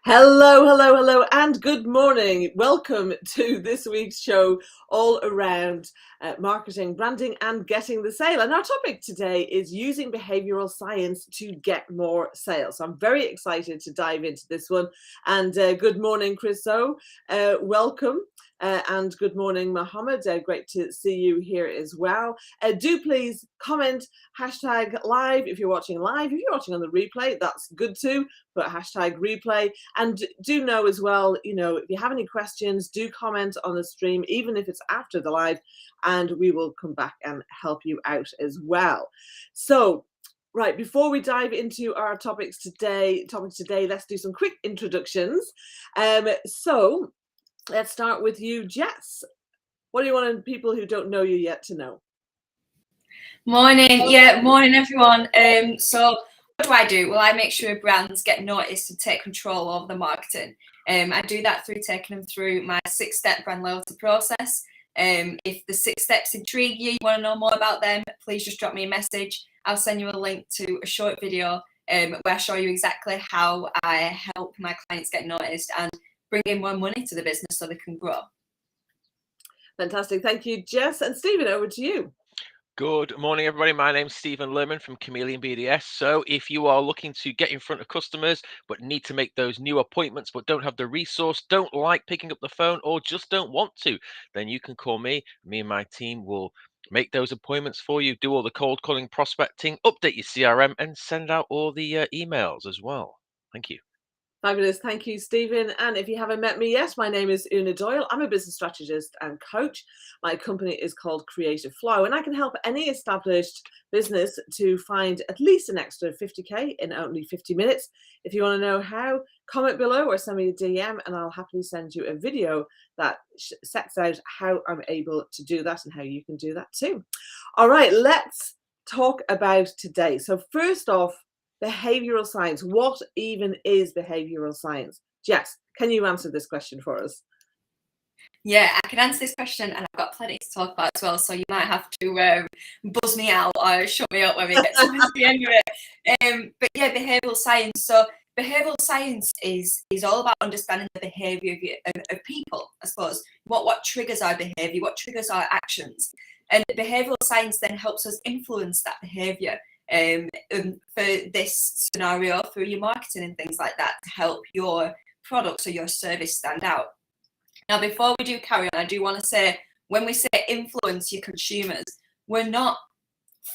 Hello, hello, hello, and good morning. Welcome to this week's show all around marketing, branding, and getting the sale. And our topic today is using behavioral science to get more sales. So I'm very excited to dive into this one. And good morning, Chris O. Welcome. And good morning, Mohammed. Great to see you here as well. Do please comment hashtag live if you're watching live. If you're watching on the replay, that's good too. Put hashtag replay. And do know as well, if you have any questions, do comment on the stream, even if it's after the live, and we will come back and help you out as well. So, right, before we dive into our topics today, let's do some quick introductions. So let's start with you, Jess. What do you want people who don't know you yet to know? Morning, morning everyone. So what do? Well, I make sure brands get noticed and take control over the marketing. I do that through taking them through my 6-step brand loyalty process. If the 6 steps intrigue you, want to know more about them, please just drop me a message. I'll send you a link to a short video where I show you exactly how I help my clients get noticed and bring in more money to the business so they can grow. Fantastic. Thank you, Jess. And Stephen, over to you. Good morning, everybody. My name's Stephen Lerman from Chameleon BDS. So if you are looking to get in front of customers, but need to make those new appointments, but don't have the resource, don't like picking up the phone, or just don't want to, then you can call me. Me and my team will make those appointments for you, do all the cold calling, prospecting, update your CRM, and send out all the emails as well. Thank you. Fabulous. Thank you, Stephen. And if you haven't met me yet, my name is Una Doyle. I'm a business strategist and coach. My company is called Creative Flow, and I can help any established business to find at least an extra 50K in only 50 minutes. If you want to know how, comment below or send me a DM, and I'll happily send you a video that sets out how I'm able to do that and how you can do that too. All right, let's talk about today. So first off, behavioral science. What even is behavioral science? Jess, can you answer this question for us? Yeah, I can answer this question, and I've got plenty to talk about as well, so you might have to buzz me out or shut me up when we get to the end of it. But yeah, behavioural science. So behavioural science is all about understanding the behaviour of people, I suppose. What triggers our behaviour, what triggers our actions. And behavioural science then helps us influence that behaviour. For this scenario, through your marketing and things like that, to help your products or your service stand out. Now, before we do carry on, I do want to say, when we say influence your consumers, we're not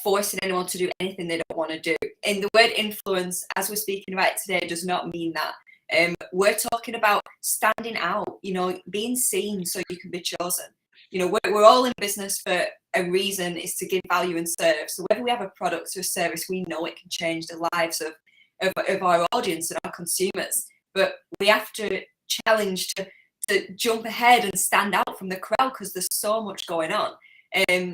forcing anyone to do anything they don't want to do. And the word influence, as we're speaking about today, does not mean that. We're talking about standing out, being seen so you can be chosen. We're all in business for a reason, is to give value and serve. So whether we have a product or a service, we know it can change the lives of our audience and our consumers. But we have to challenge to jump ahead and stand out from the crowd, because there's so much going on.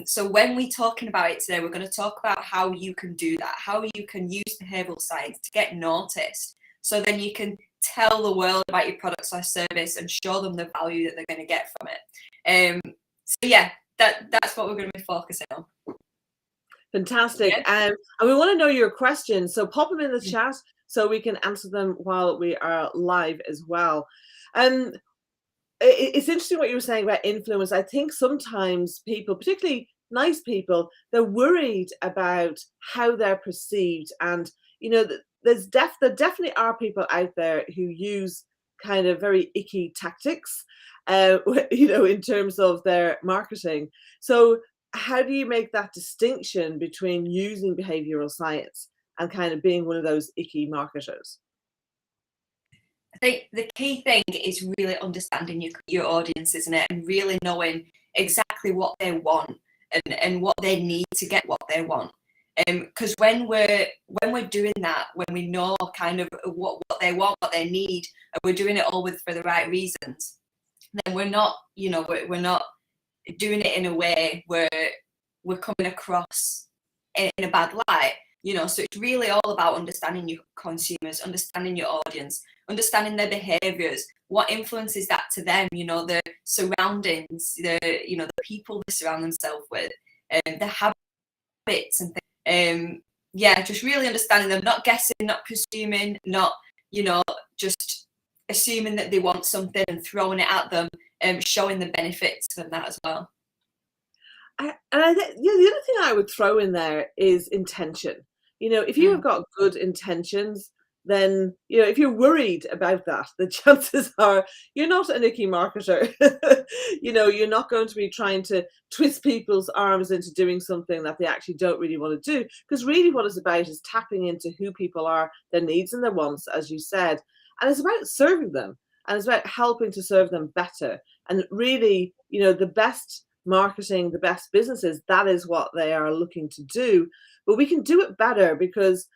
So when we're talking about it today, we're going to talk about how you can do that, how you can use behavioural science to get noticed, so then you can tell the world about your products or service and show them the value that they're going to get from it. So yeah, that's what we're going to be focusing on. Fantastic. Yeah. And we want to know your questions, so pop them in the chat so we can answer them while we are live as well. It's interesting what you were saying about influence. I think sometimes people, particularly nice people, they're worried about how they're perceived. And, there definitely are people out there who use kind of very icky tactics, in terms of their marketing. So how do you make that distinction between using behavioral science and kind of being one of those icky marketers? I think the key thing is really understanding your audience, isn't it? And really knowing exactly what they want and what they need to get what they want. Because when we're doing that, when we know kind of what they want, what they need, and we're doing it all for the right reasons, then we're not doing it in a way where we're coming across in a bad light. So it's really all about understanding your consumers, understanding your audience, understanding their behaviors, what influences that to them, the surroundings, the people they surround themselves with, the habits and things. Just really understanding them, not guessing, not presuming, not, just assuming that they want something and throwing it at them, showing the benefits from that as well. I think, yeah, the other thing I would throw in there is intention. If you have got good intentions, then, if you're worried about that, the chances are you're not an icky marketer. You're not going to be trying to twist people's arms into doing something that they actually don't really want to do. Because really what it's about is tapping into who people are, their needs and their wants, as you said. And it's about serving them. And it's about helping to serve them better. And really, the best marketing, the best businesses, that is what they are looking to do. But we can do it better because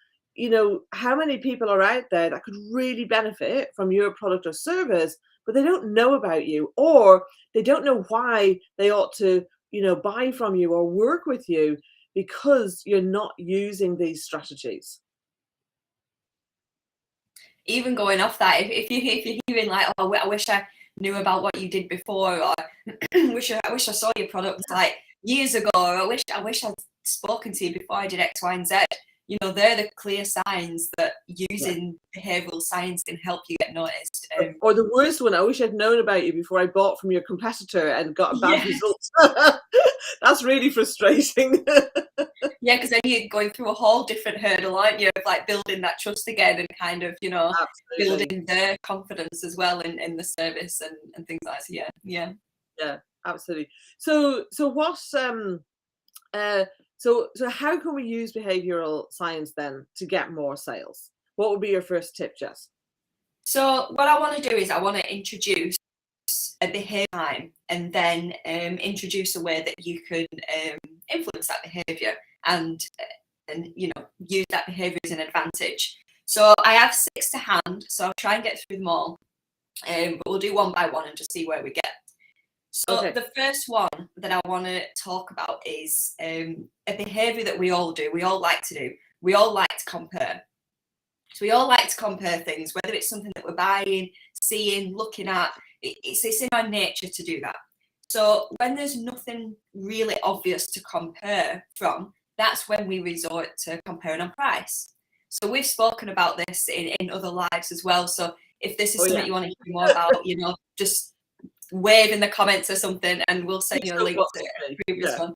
how many people are out there that could really benefit from your product or service, but they don't know about you, or they don't know why they ought to buy from you or work with you because you're not using these strategies. Even going off that, if you're hearing like, oh, I wish I knew about what you did before, or wish I saw your product like years ago, or I wish I'd spoken to you before I did X, Y, and Z. They're the clear signs that using behavioural science can help you get noticed. Or the worst one, I wish I'd known about you before I bought from your competitor and got a bad result. That's really frustrating. Yeah, because then you're going through a whole different hurdle, aren't you, of like building that trust again and kind of, Absolutely. building their confidence as well in the service and things like that. Yeah, absolutely. So what so how can we use behavioral science then to get more sales? What would be your first tip, Jess? So what I want to do is I want to introduce a behaviour time, and then introduce a way that you can influence that behaviour and use that behaviour as an advantage. So I have 6 to hand, so I'll try and get through them all, but we'll do one by one and just see where we get. So Okay. The first one that I want to talk about is a behaviour that we all do. We all like to do. We all like to compare. So we all like to compare things, whether it's something that we're buying, seeing, looking at. It's in our nature to do that. So when there's nothing really obvious to compare from, that's when we resort to comparing on price. So we've spoken about this in other lives as well. So if this is something you want to hear more about, just wave in the comments or something and we'll send you a link to a previous one.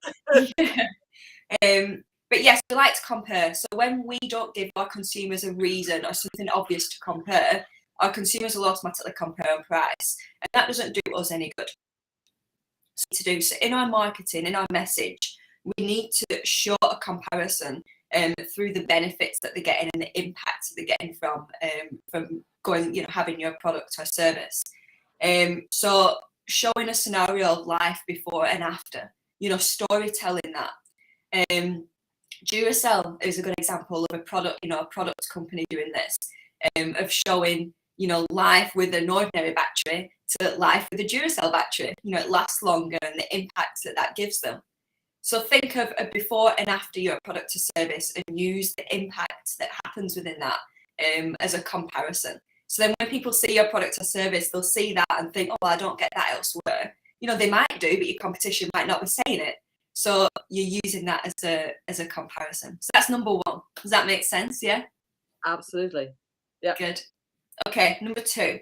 But yes, we like to compare. So when we don't give our consumers a reason or something obvious to compare, our consumers will automatically compare on price. And that doesn't do us any good. So in our marketing, in our message, we need to show a comparison through the benefits that they're getting and the impacts that they're getting from going, having your product or service. So showing a scenario of life before and after, storytelling that. Duracell is a good example of a product, a product company doing this, of showing, life with an ordinary battery to life with a Duracell battery. It lasts longer and the impacts that gives them. So think of a before and after your product or service and use the impact that happens within that as a comparison. So then when people see your product or service, they'll see that and think, oh, well, I don't get that elsewhere. They might do, but your competition might not be saying it. So you're using that as a comparison. So that's number 1. Does that make sense? Yeah? Absolutely. Yeah. Good. Okay, number 2.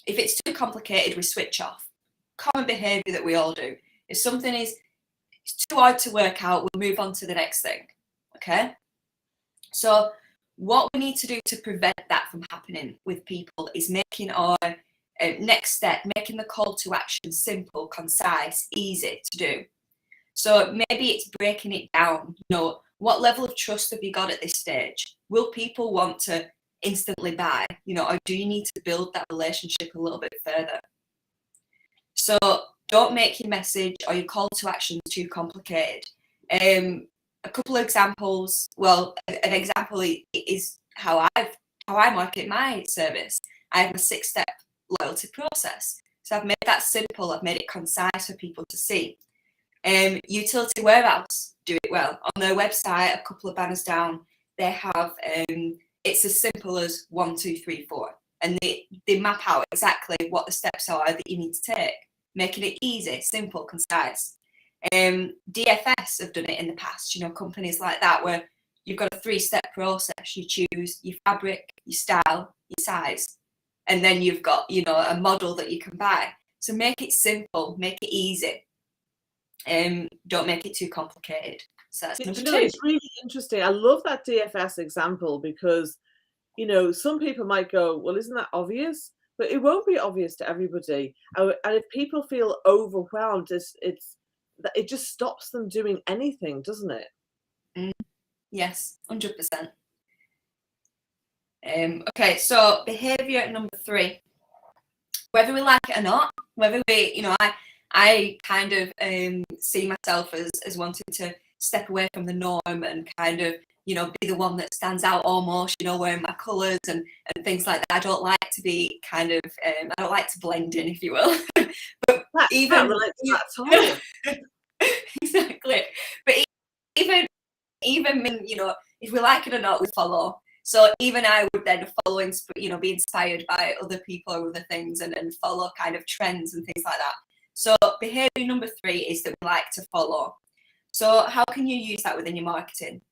If it's too complicated, we switch off. Common behaviour that we all do. If something is too hard to work out, we'll move on to the next thing. Okay? So what we need to do to prevent that from happening with people is making our next step, making the call to action simple, concise, easy to do. So maybe it's breaking it down. What level of trust have you got at this stage? Will people want to instantly buy, or do you need to build that relationship a little bit further? So don't make your message or your call to action too complicated. A couple of examples. Well, an example is how I market my service. I have a 6-step loyalty process. So I've made that simple. I've made it concise for people to see. Utility Warehouse do it well. On their website, a couple of banners down, they have it's as simple as 1, 2, 3, 4, and they map out exactly what the steps are that you need to take, making it easy, simple, concise. DFS have done it in the past. Companies like that where you've got a 3-step process. You choose your fabric, your style, your size. and then you've got, you know, a model that you can buy. So make it simple, make it easy. Don't make it too complicated. So that's number two. It's really interesting. I love that DFS example because, you know, some people might go, well, isn't that obvious? But it won't be obvious to everybody. And if people feel overwhelmed, it just stops them doing anything, doesn't it? Yes, 100%. Okay, so behavior number 3. Whether we like it or not, whether we, you know, I kind of see myself as wanting to step away from the norm and kind of, you know, be the one that stands out almost, you know, wearing my colours and things like that. I don't like to be kind of, I don't like to blend in, if you will. But even exactly. But even you know, if we like it or not, we follow. So even I would then follow, you know, be inspired by other people or other things and follow kind of trends and things like that. So behavior number 3 is that we like to follow. So how can you use that within your marketing?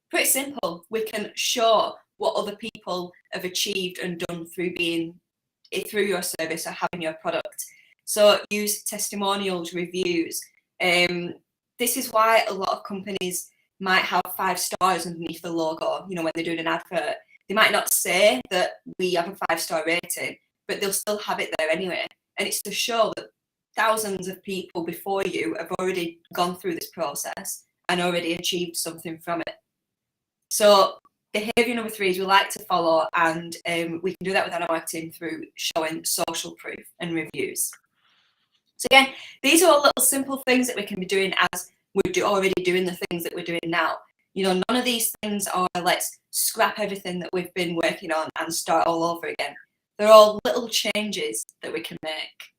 Pretty simple. We can show what other people have achieved and done through your service or having your product. So use testimonials, reviews. This is why a lot of companies might have 5 stars underneath the logo. You know, when they're doing an advert, they might not say that we have a 5-star rating, but they'll still have it there anyway. And it's to show that thousands of people before you have already gone through this process and already achieved something from it. So behavior number 3 is we like to follow, and we can do that with our marketing through showing social proof and reviews. So again, these are all little simple things that we can be doing as we're already doing the things that we're doing now. You know, none of these things are let's scrap everything that we've been working on and start all over again. They're all little changes that we can make.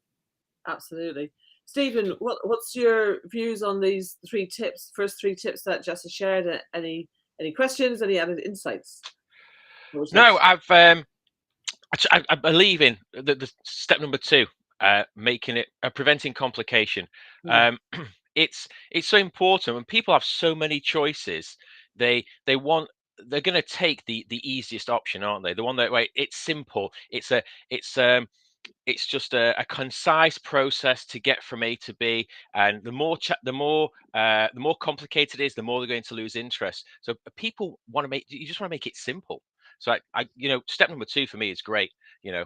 Absolutely. Stephen, what's your views on these first three tips that Jessa shared? Any questions, any added insights? No, I believe in the step number 2, making it preventing complication. It's so important when people have so many choices. They're going to take the easiest option, aren't they? The one that it's simple. It's just a concise process to get from A to B, and the more complicated it is, the more they're going to lose interest. So people you just want to make it simple. So I you know, step number 2 for me is great. You know,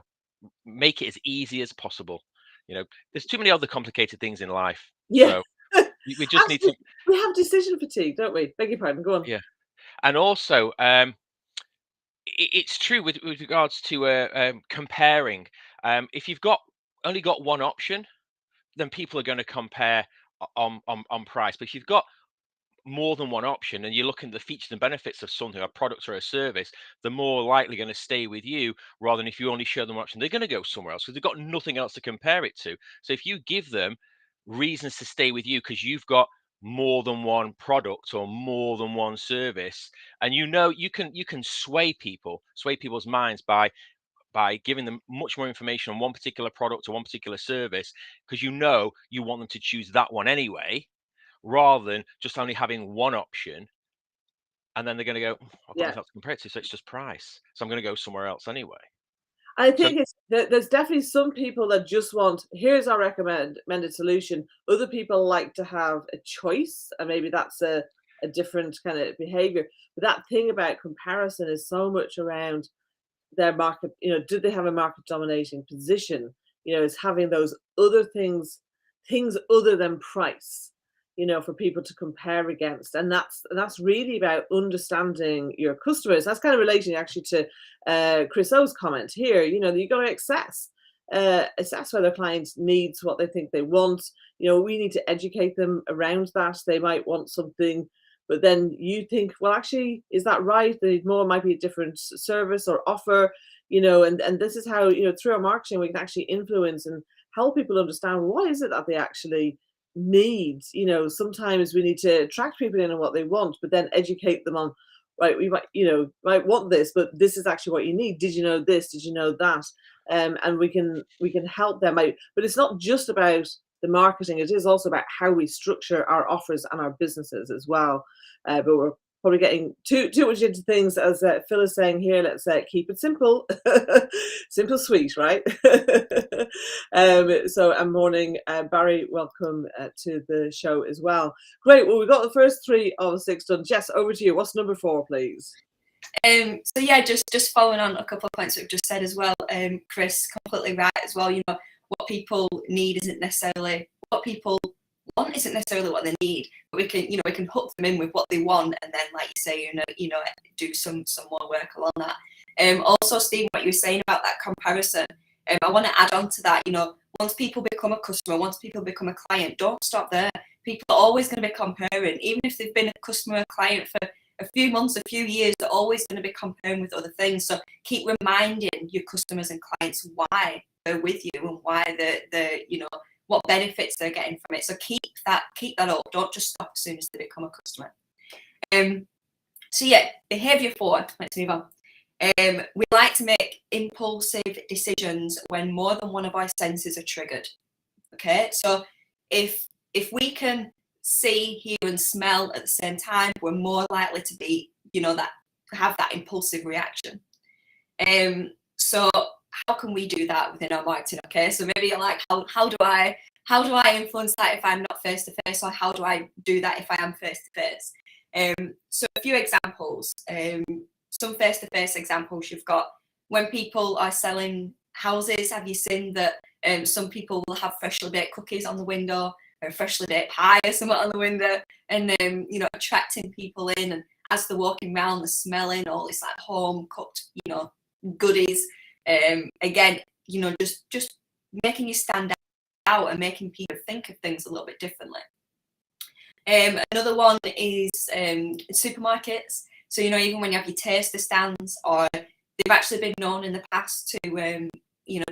make it as easy as possible. You know, there's too many other complicated things in life. Yeah. So we just need to. We have decision fatigue, don't we? Beg your pardon. Go on. Yeah, and also it's true with regards to comparing. If you've only got one option, then people are going to compare on price. But if you've got more than one option and you're looking at the features and benefits of something, a product or a service, they're more likely going to stay with you rather than if you only show them one option, they're going to go somewhere else because they've got nothing else to compare it to. So if you give them reasons to stay with you because you've got more than one product or more than one service, and you know you can sway people's minds by giving them much more information on one particular product or one particular service, because you know you want them to choose that one anyway, rather than just only having one option, and then they're going to go, I've got nothing else to compare it to, so it's just price, so I'm going to go somewhere else anyway. I think there's definitely some people that just want, here's our recommended solution. Other people like to have a choice, and maybe that's a different kind of behavior. But that thing about comparison is so much around their market. You know, do they have a market dominating position? You know, it's having those other things other than price, you know, for people to compare against. And that's really about understanding your customers. That's kind of relating actually to Chris O's comment here. You know, you got to assess whether clients needs what they think they want. You know, we need to educate them around that. They might want something, but then you think, well, actually, is that right? They need more, might be a different service or offer, you know, and this is how, you know, through our marketing, we can actually influence and help people understand what is it that they actually need. You know, sometimes we need to attract people in on what they want, but then educate them on, right, we might want this, but this is actually what you need. Did you know this? Did you know that? And we can help them out. But it's not just about the marketing, it is also about how we structure our offers and our businesses as well. But we're probably getting too much into things, as Phil is saying here. Let's keep it simple, simple, sweet, right? So, and morning, Barry, welcome to the show as well. Great. Well, we've got the first 3 of 6 done. Jess, over to you. What's number 4, please? So yeah, just following on a couple of points we've just said as well. Chris, completely right as well. You know, what people need isn't necessarily what people want, isn't necessarily what they need, but we can hook them in with what they want, and then, like you say, do some more work along that. Also, Steve, what you were saying about that comparison, I want to add on to that. You know, once people become a customer, once people become a client, don't stop there. People are always going to be comparing, even if they've been a customer or client for a few months, a few years, they're always going to be comparing with other things. So keep reminding your customers and clients why they're with you and why they're what benefits they're getting from it. So keep that up. Don't just stop as soon as they become a customer. So yeah, behavior 4. Let's move on. We like to make impulsive decisions when more than one of our senses are triggered. Okay, so if we can see, hear, and smell at the same time, we're more likely to be, have that impulsive reaction. So how can we do that within our marketing? Okay, so maybe you're like, how do I influence that if I'm not face to face, or how do I do that if I am face to face? So a few examples. Some face to face examples you've got when people are selling houses. Have you seen that some people will have freshly baked cookies on the window, or freshly baked pie or something on the window, and attracting people in, and as they're walking around, they're smelling all this like home cooked goodies. Again, just making you stand out and making people think of things a little bit differently. Another one is supermarkets. So even when you have your taster stands, or they've actually been known in the past to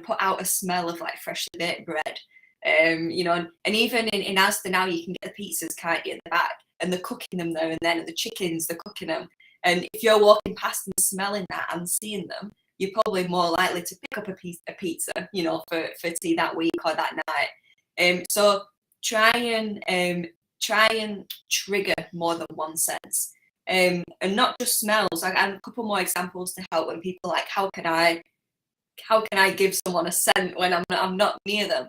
put out a smell of like freshly baked bread. And even in Asda now, you can get the pizzas, can't you, in the back, and they're cooking them there and then, and the chickens, they're cooking them. And if you're walking past them smelling that and seeing them, you're probably more likely to pick up a pizza, for tea that week or that night. So try and trigger more than one sense, and not just smells. I have a couple more examples to help when people are like, how can I give someone a scent when I'm not near them?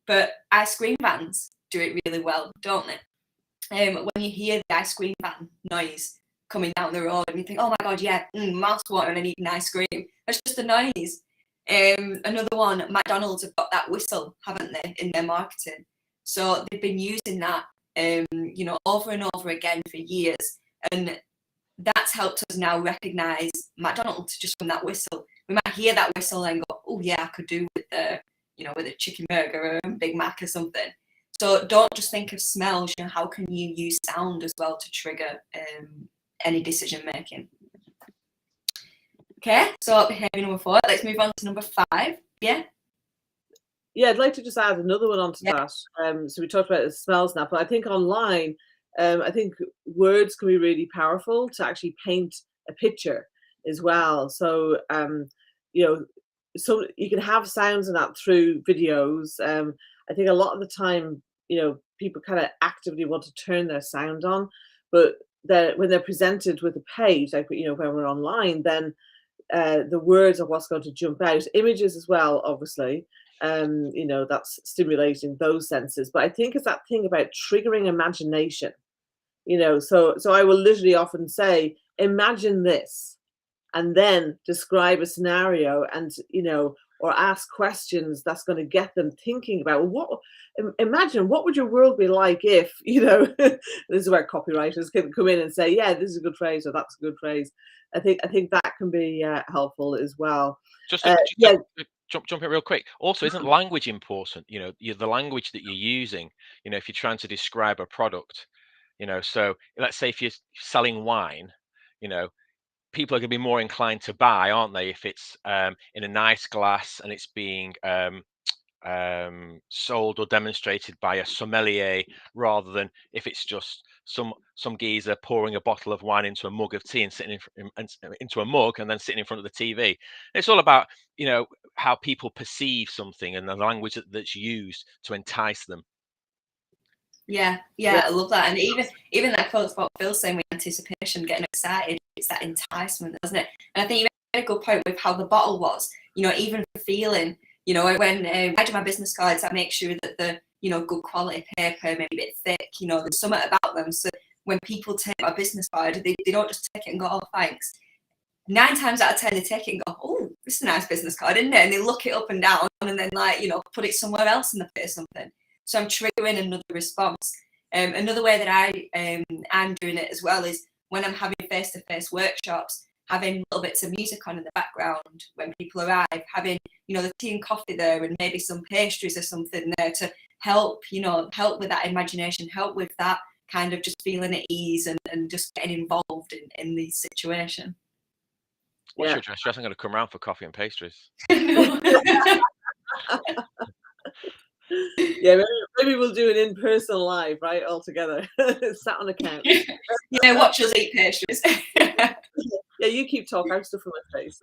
But ice cream vans do it really well, don't they? When you hear the ice cream van noise coming down the road, and you think, oh my god, yeah, mouth watering, I need an ice cream. That's just a noise. Another one, McDonald's have got that whistle, haven't they, in their marketing? So they've been using that, over and over again for years, and that's helped us now recognise McDonald's just from that whistle. We might hear that whistle and go, oh yeah, I could do with with a chicken burger or a Big Mac or something. So don't just think of smells. How can you use sound as well to trigger any decision making? Okay, so behaviour number 4. Let's move on to number 5. Yeah. Yeah, I'd like to just add another one onto that. So we talked about the smells now, but I think online, I think words can be really powerful to actually paint a picture as well. So, so you can have sounds in that through videos. I think a lot of the time, people kind of actively want to turn their sound on, but when they're presented with a page, like, when we're online, then the words are what's going to jump out. Images as well, obviously. That's stimulating those senses. But I think it's that thing about triggering imagination. So I will literally often say, imagine this, and then describe a scenario, and or ask questions that's going to get them thinking about imagine what would your world be like if this is where copywriters can come in and say, yeah, this is a good phrase, or that's a good phrase. I think that can be helpful as well. Jump in real quick. Also, isn't language important? The language that you're using, if you're trying to describe a product, so let's say if you're selling wine, people are going to be more inclined to buy, aren't they, if it's in a nice glass and it's being sold or demonstrated by a sommelier, rather than if it's just some geezer pouring a bottle of wine into a mug of tea and sitting into a mug and then sitting in front of the TV. It's all about how people perceive something and the language that's used to entice them. Yeah, I love that. And even that quote about Phil saying with anticipation, getting excited, it's that enticement, doesn't it? And I think you made a good point with how the bottle was, even feeling, when I do my business cards, I make sure that the, good quality paper, maybe a bit thick, there's something about them. So when people take my business card, they don't just take it and go, oh, thanks. 9 times out of 10, they take it and go, oh, this is a nice business card, isn't it? And they look it up and down and then put it somewhere else in the pit or something. So I'm triggering another response. Another way that I'm doing it as well is when I'm having face-to-face workshops, having little bits of music on in the background when people arrive, having, the tea and coffee there and maybe some pastries or something there to help with that imagination, help with that kind of just feeling at ease and just getting involved in the situation. What's your dress? I'm going to come round for coffee and pastries. Yeah, maybe we'll do an in-person live, right, all together. Sat on a couch. Yeah, watch us eat pastries. Yeah, you keep talking. I'm stuffing my face.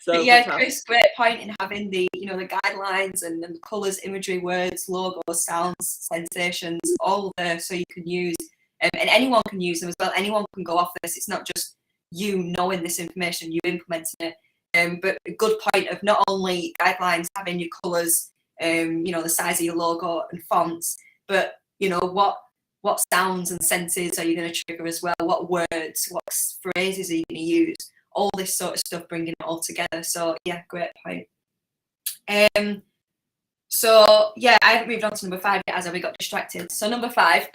So yeah, Chris, great point in having the the guidelines and the colours, imagery, words, logos, sounds, sensations, all there, so you can use, and anyone can use them as well. Anyone can go off this. It's not just you knowing this information, you implementing it. But a good point of not only guidelines having your colours, the size of your logo and fonts, but what sounds and senses are you going to trigger as well? What words, what phrases are you going to use? All this sort of stuff, bringing it all together. So yeah, great point. So yeah, I haven't moved on to number 5 yet, as we got distracted. So number 5,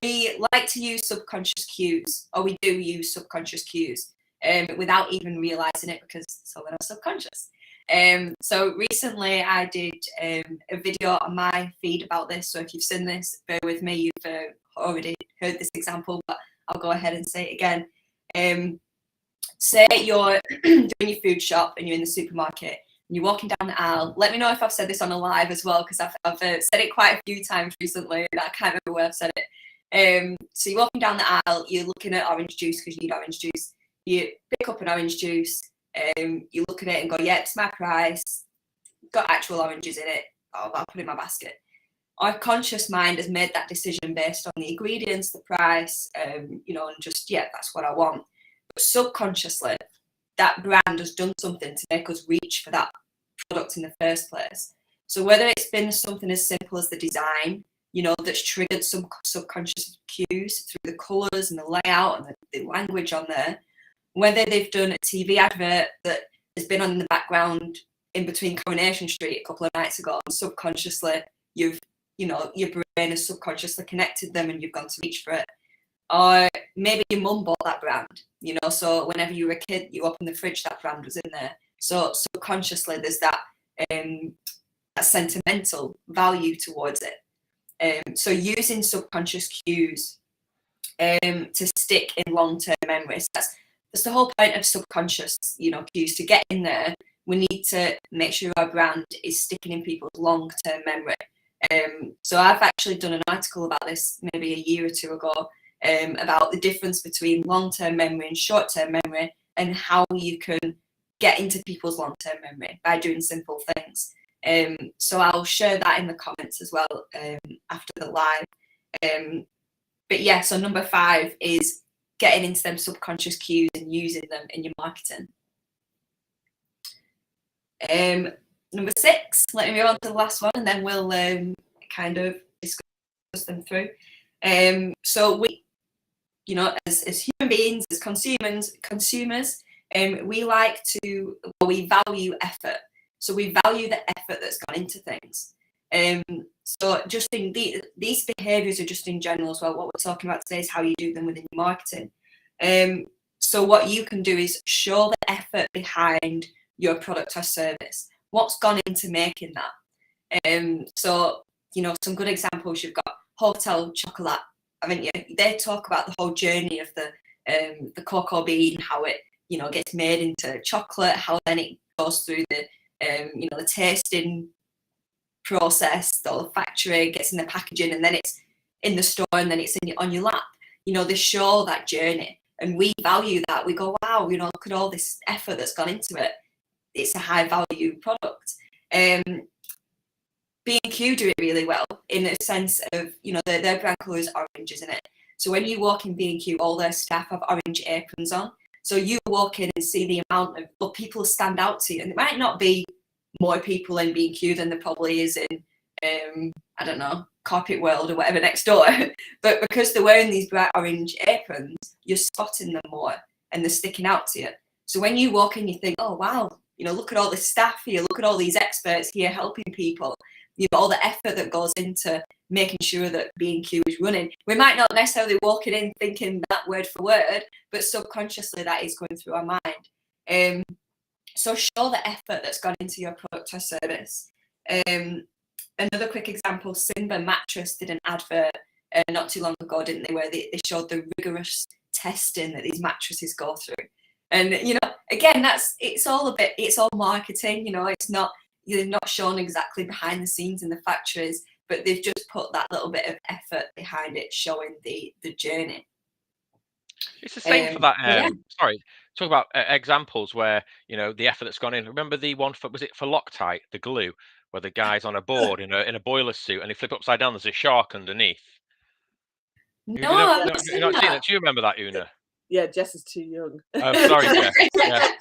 we like to use subconscious cues, or we do use subconscious cues without even realizing it, because it's all in our subconscious. So recently I did a video on my feed about this. So if you've seen this, bear with me, you've already heard this example, but I'll go ahead and say it again. Say you're doing your food shop and you're in the supermarket and you're walking down the aisle. Let me know if I've said this on a live as well, because I've said it quite a few times recently and I can't remember where I've said it. So you're walking down the aisle, you're looking at orange juice because you need orange juice. You pick up an orange juice, you look at it and go, yeah, it's my price, got actual oranges in it, I'll put it in my basket. Our conscious mind has made that decision based on the ingredients, the price, and just, yeah, that's what I want. But subconsciously, that brand has done something to make us reach for that product in the first place. So whether it's been something as simple as the design, that's triggered some subconscious cues through the colours and the layout and the language on there, whether they've done a TV advert that has been on in the background in between Coronation Street a couple of nights ago, and subconsciously your brain has subconsciously connected them and you've gone to reach for it. Or maybe your mum bought that brand, so whenever you were a kid, you opened the fridge, that brand was in there. So subconsciously there's that sentimental value towards it. So using subconscious cues to stick in long-term memories. That's the whole point of subconscious, cues. To get in there, we need to make sure our brand is sticking in people's long-term memory. So I've actually done an article about this maybe a year or two ago, about the difference between long-term memory and short-term memory, and how you can get into people's long-term memory by doing simple things. So I'll share that in the comments as well after the live. But yeah, so number 5 is getting into them subconscious cues and using them in your marketing. Number 6, let me move on to the last one, and then we'll kind of discuss them through. So we, as human beings, as consumers, we like to, we value effort. So we value the effort that's gone into things. So just in these behaviours are just in general as well. What we're talking about today is how you do them within your marketing. So what you can do is show the effort behind your product or service. What's gone into making that? So, some good examples, you've got Hotel Chocolat, haven't you? They talk about the whole journey of the cocoa bean, how it, gets made into chocolate, how then it goes through the, the tasting process, the factory, gets in the packaging, and then it's in the store, and then it's on your lap. They show that journey, and we value that. We go, wow, look at all this effort that's gone into it. It's a high value product. B&Q do it really well in the sense of, you know, their brand colour is orange, isn't it? So when you walk in B&Q, all their staff have orange aprons on. So you walk in and see the amount of people stand out to you, and it might not be more people in B&Q than there probably is in, I don't know, Carpet World or whatever next door. But because they're wearing these bright orange aprons, you're spotting them more and they're sticking out to you. So when you walk in, you think, oh, wow, you know, look at all this staff here, look at all these experts here helping people. You know, all the effort that goes into making sure that B&Q is running. We might not necessarily walk it in thinking that word for word, but subconsciously that is going through our mind. So show the effort that's gone into your product or service. Another quick example, Simba Mattress did an advert not too long ago, didn't they, where they showed the rigorous testing that these mattresses go through. And, you know, again, it's all marketing, you know, you're not shown exactly behind the scenes in the factories, but they've just put that little bit of effort behind it, showing the journey. It's the same for that. Yeah. Sorry, talk about examples where, you know, the effort that's gone in. Remember the one for, was it for Loctite, the glue, where the guy's on a board in a boiler suit and he flip upside down, there's a shark underneath. No, I've not seen that. Do you remember that, Una? Yeah, Jess is too young. Oh, sorry, Jess. Yeah.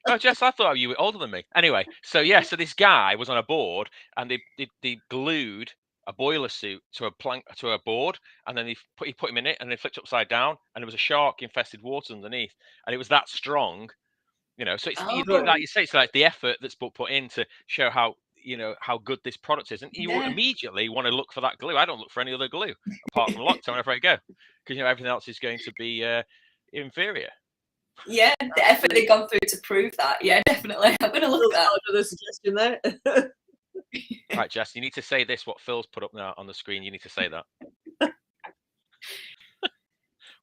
Oh, Jess, I thought you were older than me. Anyway, so this guy was on a board and they glued a boiler suit to a board, and then he put him in it, and they flipped upside down, and there was a shark infested water underneath, and it was that strong, you know. So it's like you say, it's like the effort that's put in to show how, you know, how good this product is, and you immediately want to look for that glue. I don't look for any other glue apart from Loctite whenever I go, because, you know, everything else is going to be inferior. Yeah, the effort they've gone through to prove that. Yeah, definitely. I'm going to look at that. Another suggestion there. Right, Jess, you need to say this, what Phil's put up now on the screen. You need to say that.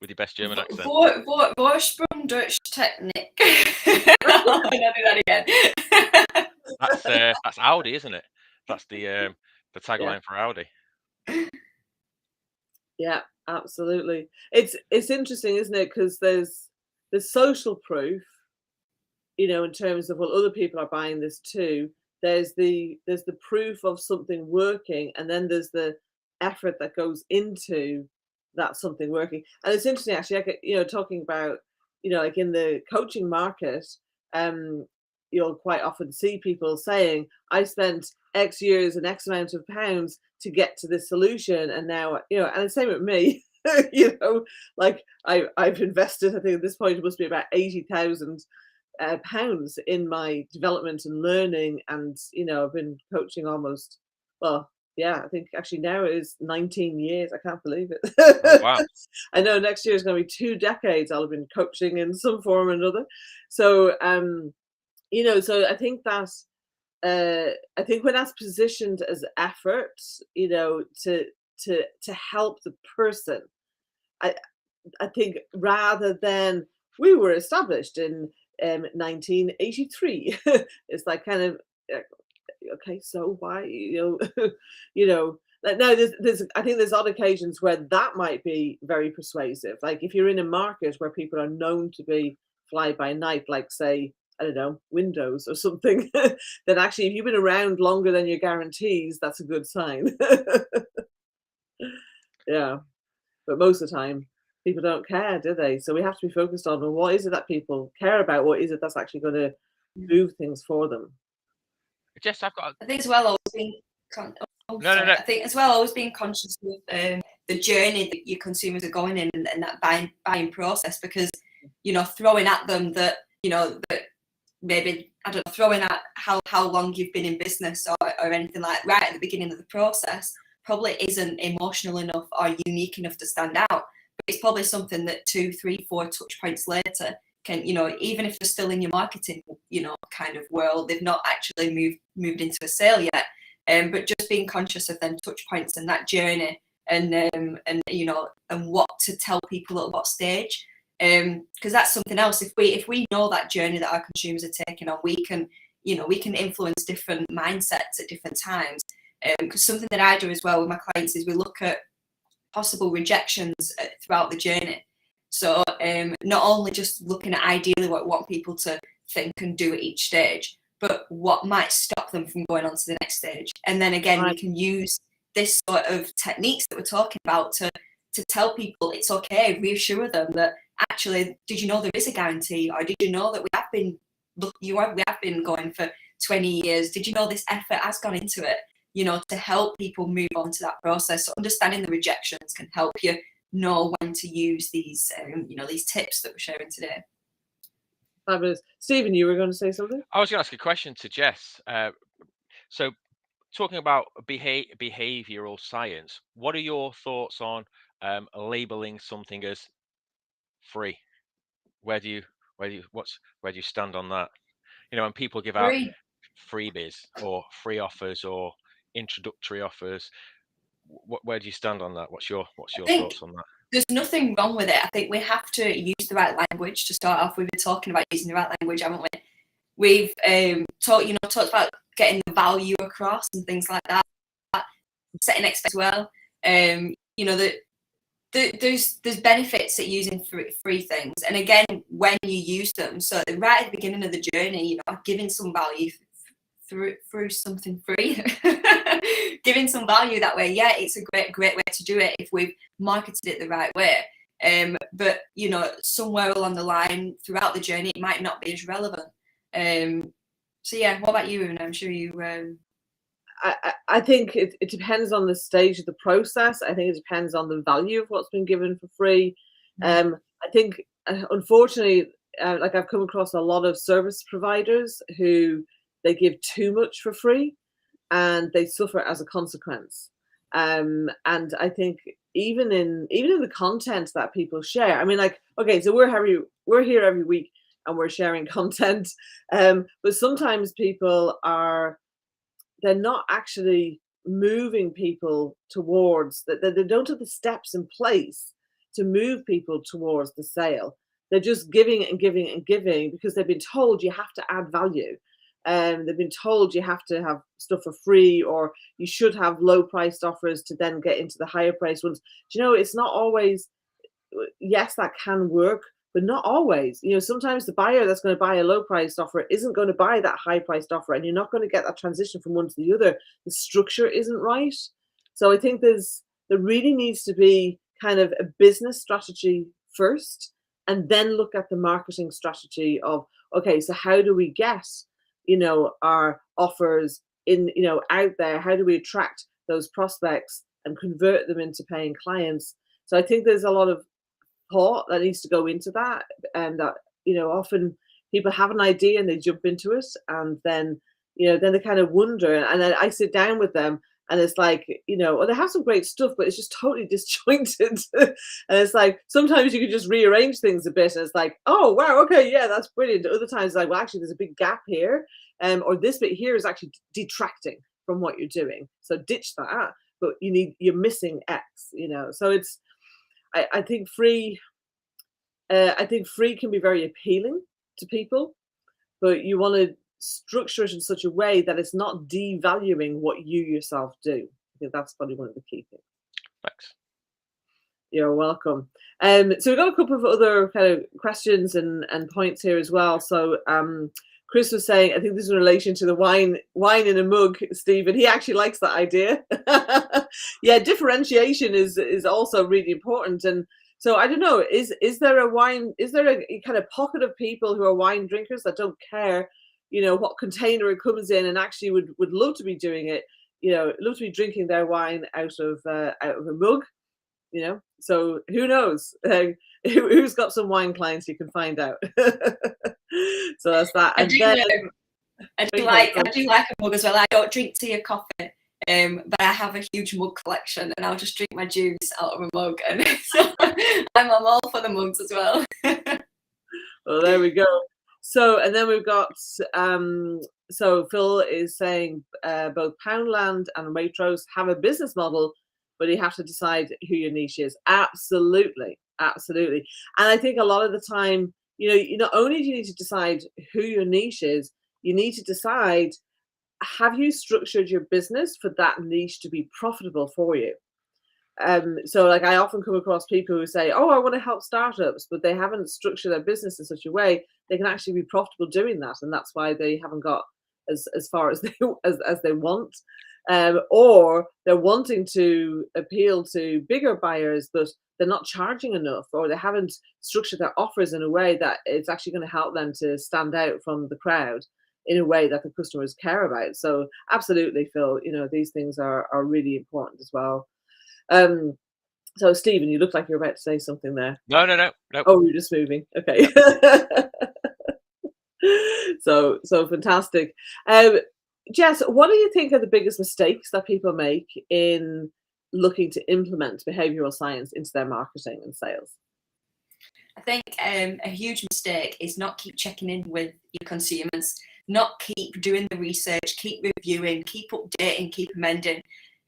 With your best German accent. Vorsprung durch Technik. I'm going to do that again. That's Audi, isn't it? That's the tagline for Audi. Yeah, absolutely. It's interesting, isn't it? Because there's social proof, you know, in terms of, well, other people are buying this too. There's the proof of something working, and then there's the effort that goes into that something working. And it's interesting, actually, I get, you know, talking about, you know, like in the coaching market, you'll quite often see people saying, I spent X years and X amount of pounds to get to this solution, and now, you know, and the same with me. You know, like I've invested, I think at this point it must be about 80,000 pounds in my development and learning, and, you know, I've been coaching almost, well, yeah, I think actually now it is 19 years. I can't believe it. Oh, wow. I know next year is going to be 2 decades I'll have been coaching in some form or another. So you know, so I think that I think when that's positioned as effort, you know, to help the person, I think rather than we were established in 1983, it's like kind of, okay, so why, you know, you know, like now there's I think there's odd occasions where that might be very persuasive. Like if you're in a market where people are known to be fly by night, like say, I don't know, Windows or something, then actually if you've been around longer than your guarantees, that's a good sign. Yeah, but most of the time people don't care, do they? So we have to be focused on, well, what is it that people care about? What is it that's actually going to move things for them? Jess, I've got. I think as well, always being I think as well, always being conscious of the journey that your consumers are going in, and that buying process, because, you know, throwing at them that, you know, that maybe, I don't know, throwing at how long you've been in business or anything like right at the beginning of the process probably isn't emotional enough or unique enough to stand out. But it's probably something that 2, 3, 4 touch points later can, you know, even if they're still in your marketing, you know, kind of world, they've not actually moved into a sale yet. But just being conscious of them touch points and that journey, and you know, and what to tell people at what stage, because that's something else. If we know that journey that our consumers are taking on, we can influence different mindsets at different times. Because something that I do as well with my clients is we look at possible rejections throughout the journey. So not only just looking at ideally what we want people to think and do at each stage, but what might stop them from going on to the next stage. And then again, we can use this sort of techniques that we're talking about to tell people it's okay, reassure them that actually, did you know there is a guarantee, or did you know that we have been going for 20 years? Did you know this effort has gone into it? You know, to help people move on to that process. So understanding the rejections can help you know when to use these, you know, these tips that we're sharing today. Fabulous. Stephen, you were going to say something? I was going to ask a question to Jess. So talking about behavioral science, what are your thoughts on labeling something as free? Where do you stand on that? You know, when people give out freebies or free offers or introductory offers, where do you stand on that? What's your thoughts on that? There's nothing wrong with it. I think we have to use the right language to start off. We've been talking about using the right language, haven't we? We've talked about getting the value across and things like that, setting expectations as well. You know, there's benefits at using free things, and again, when you use them, so right at the beginning of the journey, you know, giving some value through something free, giving some value that way. Yeah, it's a great way to do it if we've marketed it the right way. But you know, somewhere along the line throughout the journey, it might not be as relevant. So yeah, what about you, Una? I'm sure you. I think it depends on the stage of the process. I think it depends on the value of what's been given for free. I think, unfortunately, like I've come across a lot of service providers who they give too much for free, and they suffer as a consequence. And I think even in the content that people share, I mean, like, okay, so we're here every week and we're sharing content, but sometimes people they're not actually moving people towards that. They don't have the steps in place to move people towards the sale. They're just giving and giving and giving because they've been told you have to add value. They've been told you have to have stuff for free, or you should have low priced offers to then get into the higher priced ones. Do you know, it's not always, yes, that can work, but not always. You know, sometimes the buyer that's going to buy a low priced offer isn't going to buy that high priced offer, and you're not going to get that transition from one to the other. The structure isn't right. So I think there really needs to be kind of a business strategy first, and then look at the marketing strategy of, okay, so how do we get, you know, our offers in, you know, out there? How do we attract those prospects and convert them into paying clients? So I think there's a lot of thought that needs to go into that, and that, you know, often people have an idea and they jump into it, and then, you know, then they kind of wonder, and then I sit down with them and it's like, you know, well, they have some great stuff, but it's just totally disjointed. And it's like, sometimes you can just rearrange things a bit and it's like, oh wow, okay, yeah, that's brilliant. Other times it's like, well, actually there's a big gap here, or this bit here is actually detracting from what you're doing, so ditch that, but you're missing X, you know. So it's, I think free can be very appealing to people, but you want to structure it in such a way that it's not devaluing what you yourself do. I think that's probably one of the key things. Thanks. You're welcome. So we've got a couple of other kind of questions and points here as well. So Chris was saying, I think this is in relation to the wine in a mug, Stephen. He actually likes that idea. Yeah, differentiation is also really important. And so I don't know, is there a kind of pocket of people who are wine drinkers that don't care, you know, what container it comes in, and actually would love to be doing it, you know, love to be drinking their wine out of a mug, you know? So who knows? Who's got some wine clients? You can find out. So that's that. And I do like a mug as well. I don't drink tea or coffee, but I have a huge mug collection, and I'll just drink my juice out of a mug. And so I'm all for the mugs as well. Well, there we go. So, and then we've got so Phil is saying both Poundland and Waitrose have a business model, but you have to decide who your niche is. Absolutely. And I think a lot of the time, you know, not only do you need to decide who your niche is, you need to decide, have you structured your business for that niche to be profitable for you? So like I often come across people who say, oh, I want to help startups, but they haven't structured their business in such a way they can actually be profitable doing that. And that's why they haven't got as far as they want, or they're wanting to appeal to bigger buyers, but they're not charging enough, or they haven't structured their offers in a way that it's actually going to help them to stand out from the crowd in a way that the customers care about. So absolutely, Phil, these things are really important as well. So Stephen, you look like you're about to say something there. No. Oh, you're just moving. Okay. Yep. So fantastic. Jess, what do you think are the biggest mistakes that people make in looking to implement behavioral science into their marketing and sales? I think a huge mistake is not keep checking in with your consumers, not keep doing the research, keep reviewing, keep updating, keep amending,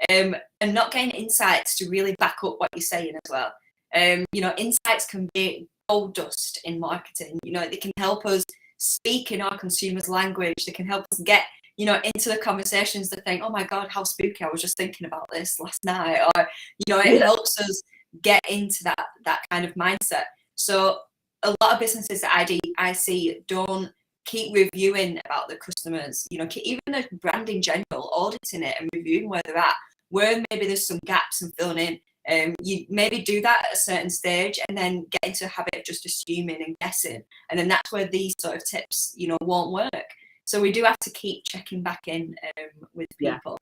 and not getting insights to really back up what you're saying as well. Insights can be gold dust in marketing. They can help us speak in our consumers' language. They can help us get into the conversations that think, oh my God, how spooky, I was just thinking about this last night. Or, it helps us get into that kind of mindset. So a lot of businesses that I see don't keep reviewing about the customers, even the brand in general, auditing it and reviewing where they're at, where maybe there's some gaps and filling in. You maybe do that at a certain stage and then get into a habit of just assuming and guessing. And then that's where these sort of tips, won't work. So we do have to keep checking back in with people.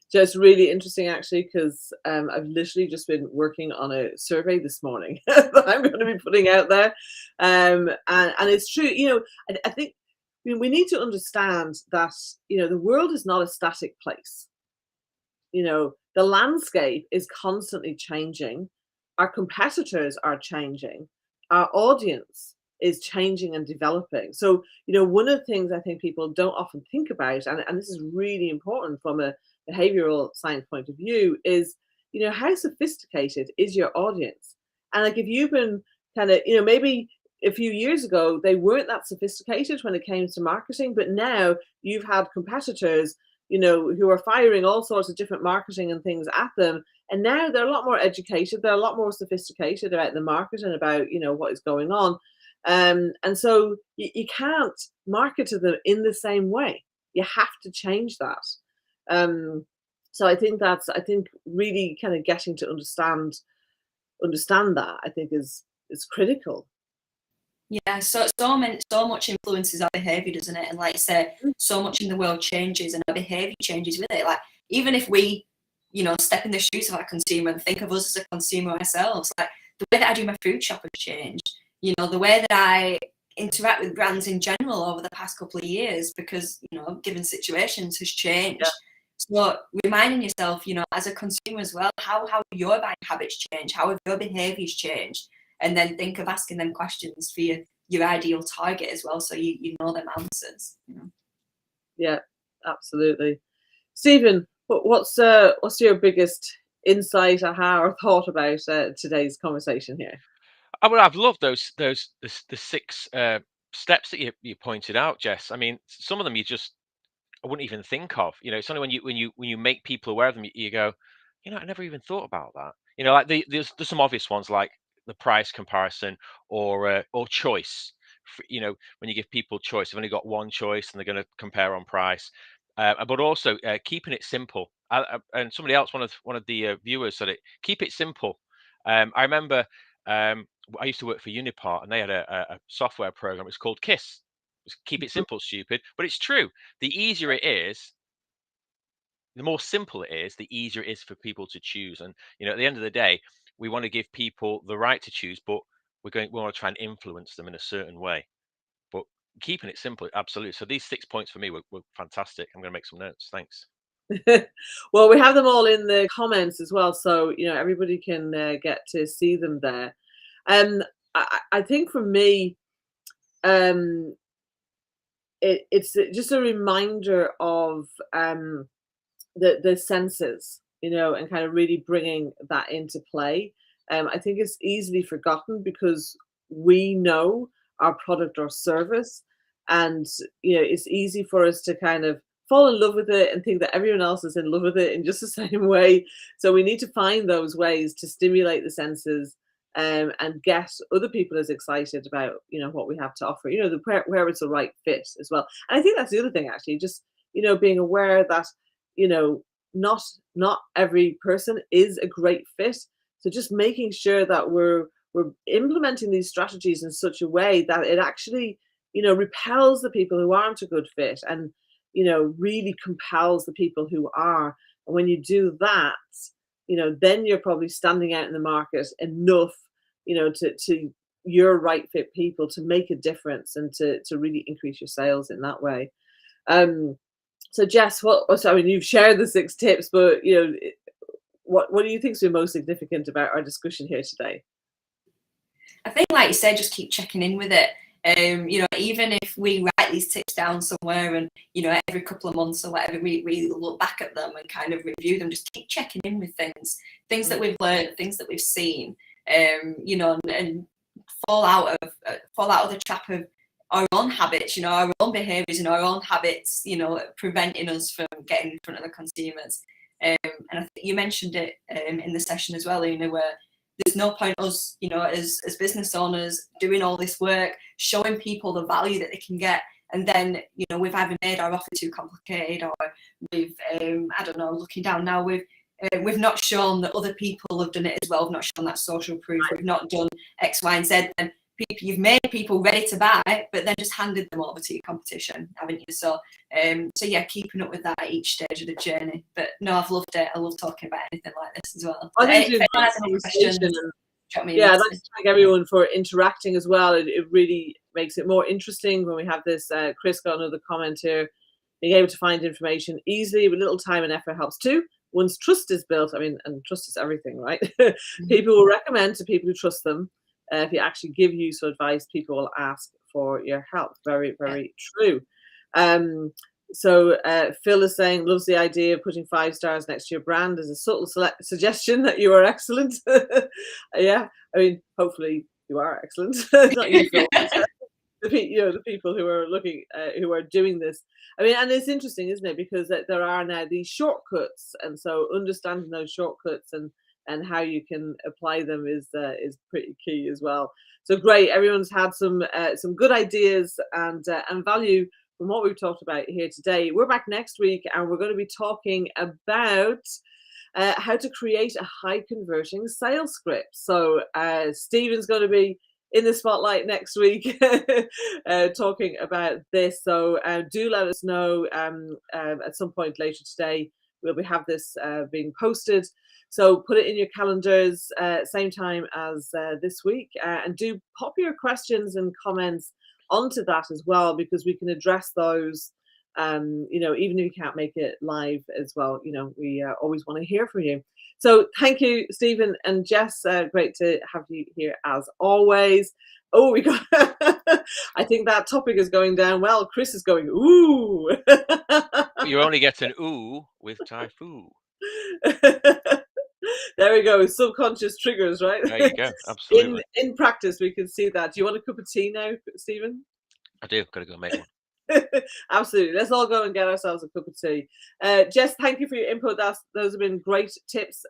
So it's really interesting, actually, because I've literally just been working on a survey this morning that I'm going to be putting out there. And it's true, I think we need to understand that, the world is not a static place. The landscape is constantly changing. Our competitors are changing. Our audience is changing and developing. So, one of the things I think people don't often think about, and this is really important from a behavioral science point of view, is, how sophisticated is your audience? And like, if you've been kind of, maybe a few years ago, they weren't that sophisticated when it came to marketing, but now you've had competitors, who are firing all sorts of different marketing and things at them. And now they're a lot more educated. They're a lot more sophisticated about the market and about, what is going on. And so you can't market to them in the same way. You have to change that. So I think really kind of getting to understand that, I think is critical. Yeah, so much influences our behaviour, doesn't it? And like you say, so much in the world changes and our behaviour changes with it. Like, even if we, step in the shoes of our consumer and think of us as a consumer ourselves, like the way that I do my food shop has changed. The way that I interact with brands in general over the past couple of years, because, given situations, has changed. Yeah. So reminding yourself, as a consumer as well, how have your buying habits changed? How have your behaviours changed? And then think of asking them questions for your ideal target as well, so you know them answers. Yeah, absolutely. Stephen, what's your biggest insight, aha, or thought about today's conversation here? I've loved the 6 steps that you pointed out, Jess. I mean, some of them I wouldn't even think of. It's only when you make people aware of them, you go, I never even thought about that. Like there's some obvious ones like the price comparison or choice. When you give people choice, they've only got one choice and they're going to compare on price. But also keeping it simple. And somebody else, one of the viewers said it. Keep it simple. I remember I used to work for Unipart, and they had a software program. It's called KISS. Keep it simple, stupid. But it's true. The easier it is, the more simple it is, the easier it is for people to choose. And at the end of the day, we want to give people the right to choose, but we want to try and influence them in a certain way. But keeping it simple, absolutely. So these 6 points for me were fantastic. I'm going to make some notes. Thanks. Well, we have them all in the comments as well, so everybody can get to see them there. I think for me, it's just a reminder of the senses, and kind of really bringing that into play. I think it's easily forgotten because we know our product or service, and it's easy for us to kind of fall in love with it and think that everyone else is in love with it in just the same way. So we need to find those ways to stimulate the senses and get other people as excited about, you know, what we have to offer, you know, where it's the right fit as well. And I think that's the other thing, actually, just, you know, being aware that, you know, not every person is a great fit. So just making sure that we're implementing these strategies in such a way that it actually, you know, repels the people who aren't a good fit, and, you know, really compels the people who are. And when you do that, you know, then you're probably standing out in the market enough, you know, to your right fit people to make a difference and to really increase your sales in that way. So Jess, so I mean, you've shared the 6 tips, but, you know, what do you think's been most significant about our discussion here today? I think, like you said, just keep checking in with it. You know, even if we write these tips down somewhere and, you know, every couple of months or whatever, we look back at them and kind of review them, just keep checking in with things that we've learned, things that we've seen, you know, and fall out of the trap of our own habits, you know, our own behaviours and our own habits, you know, preventing us from getting in front of the consumers. And I think you mentioned it in the session as well, you know, where there's no point us, you know, as business owners doing all this work, showing people the value that they can get, and then, you know, we've either made our offer too complicated, or we've, I don't know, looking down now, we've not shown that other people have done it as well. We've not shown that social proof. We've not done X, Y, and Z. And you've made people ready to buy, but then just handed them over to your competition, haven't you? So yeah, keeping up with that at each stage of the journey. But no, I've loved it. I love talking about anything like this as well. I think if anyone has any questions, yeah, I'd like to thank everyone for interacting as well. It really makes it more interesting when we have this. Chris got another comment here. Being able to find information easily with little time and effort helps too. Once trust is built, I mean, and trust is everything, right? People will recommend to people who trust them. If you actually give useful advice, people will ask for your help. Very, very true. So Phil is saying, loves the idea of putting 5 stars next to your brand as a subtle suggestion that you are excellent. Yeah, I mean, hopefully you are excellent. Not you, Phil. The people who are looking, who are doing this. I mean, and it's interesting, isn't it? Because there are now these shortcuts, and so understanding those shortcuts and how you can apply them is pretty key as well. So great, everyone's had some good ideas and value from what we've talked about here today. We're back next week, and we're going to be talking about how to create a high converting sales script. So Stephen's going to be in the spotlight next week talking about this. So do let us know at some point later today. We'll have this being posted. So put it in your calendars, same time as this week, and do pop your questions and comments onto that as well, because we can address those. You know, even if you can't make it live as well, you know, we always want to hear from you. So thank you, Stephen and Jess. Great to have you here as always. Oh, we got. I think that topic is going down well. Chris is going, ooh. You only get an ooh with Thai food. There we go. Subconscious triggers, right? There you go. Absolutely. In practice, we can see that. Do you want a cup of tea now, Stephen? I do. Got to go make one. Absolutely. Let's all go and get ourselves a cup of tea. Jess, thank you for your input. Those have been great tips.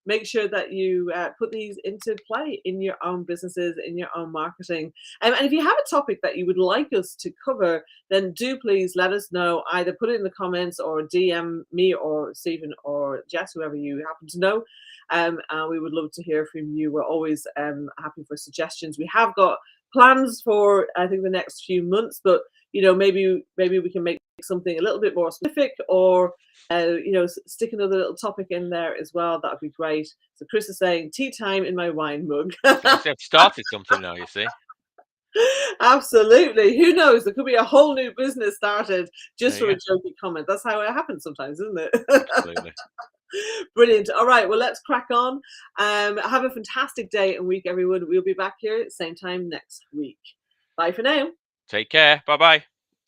Make sure that you put these into play in your own businesses, in your own marketing. And if you have a topic that you would like us to cover, then do please let us know. Either put it in the comments or DM me or Stephen or Jess, whoever you happen to know. And we would love to hear from you. We're always happy for suggestions. We have got plans for, I think, the next few months, but you know, maybe we can make something a little bit more specific, or you know, stick another little topic in there as well. That would be great. So Chris is saying tea time in my wine mug. I've started something now, you see. Absolutely. Who knows? There could be a whole new business started just from a jokey comment. That's how it happens sometimes, isn't it? Absolutely. Brilliant. All right. Well, let's crack on. Have a fantastic day and week, everyone. We'll be back here at the same time next week. Bye for now. Take care. Bye-bye.